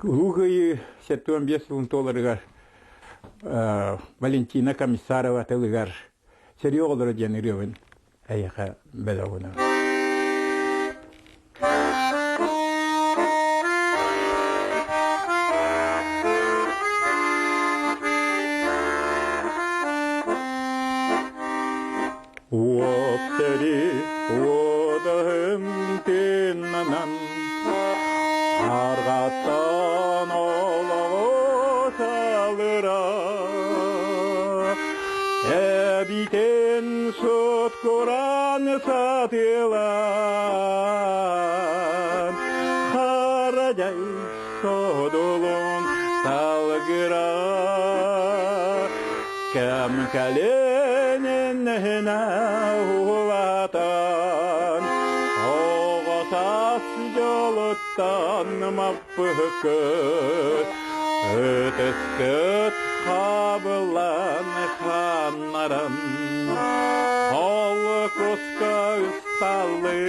Угы сеттуан бесылын толырыгар Валентина Комиссарова тылыгар Сэрии оҕолоро диэн үрөбүн айаха бэлэгуна. Оптери одахым теннанан аргаттан олого салыра эбитен сот коран сатылан харадай содолун салгыра кем каленен улатан оғасас жолыттан маппыкыт өтіскіт қабылан ханнаран ол куска ұсталы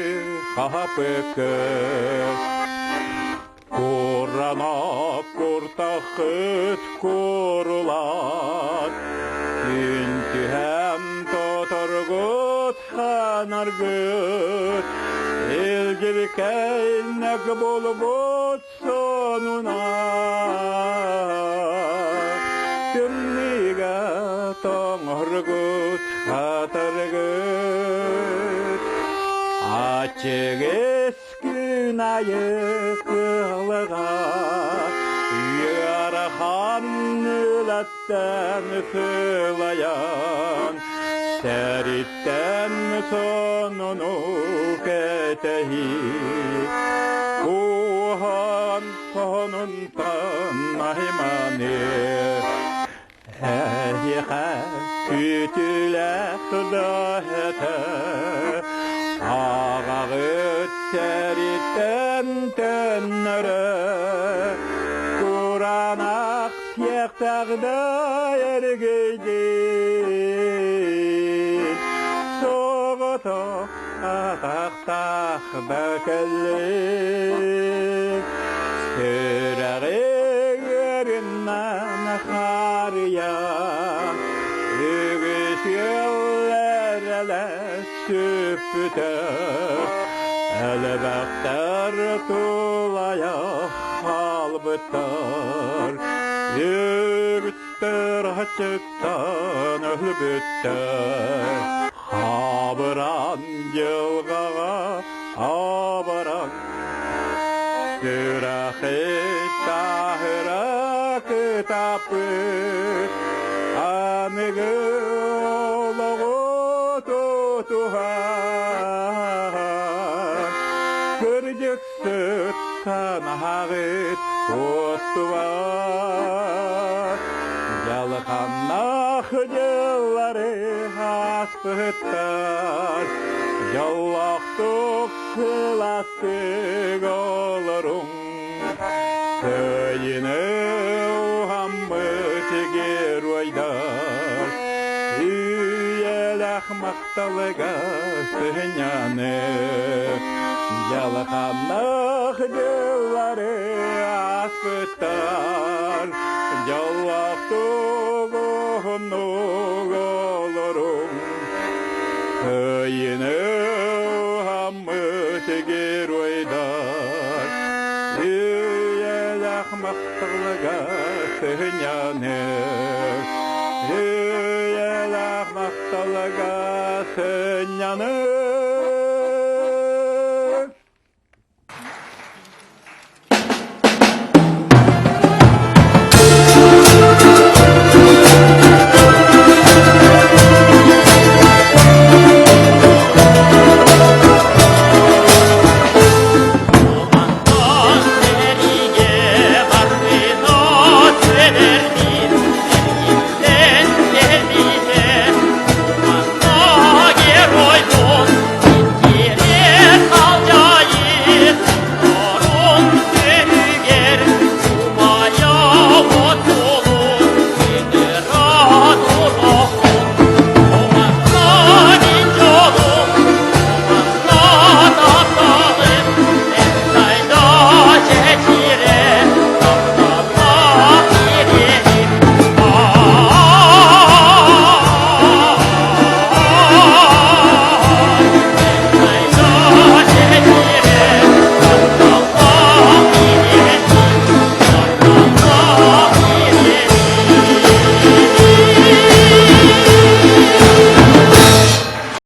қапыкыт Куранап куртахыт курулат Күнтүһәм тоторгут ханаргыт Илгибикәйнәк булбут сонуна Күннигә тоңыргут хатыргыт Ачыгыс күнайы кылыға Ярахан үләттен сылаян Сәриттен сонуну кәтәхи Кухан сонунтан найманы Әйіға күтіләк дәхәті Ағағыт сәріттен тәннірі Құранақ сияқтағда әргейден Соғытық атақтақ бәкілік Сүрәғегеріннен қария Үгіс елләрілі Süpüter Elbəklər tulaya halbıtlar Yürüttür açıktan ölbüttür Habıran yılgağa abaran Sürəxit tahıra kitapı Anıgı Kırcık sırttan ağıt ostuvar Yalıkannak yılları aspıttar Yallaktuk sılastık olurum Köyünü uhammıt geroydar Üyelek maqtalıga sığınyаны Yalıkannak yılları aspıttar Yallaktuk olurum Köyünü uhammıt geroydar Üyelek maqtalıga sığınyаны Üyelek maqtalıga sığınyаны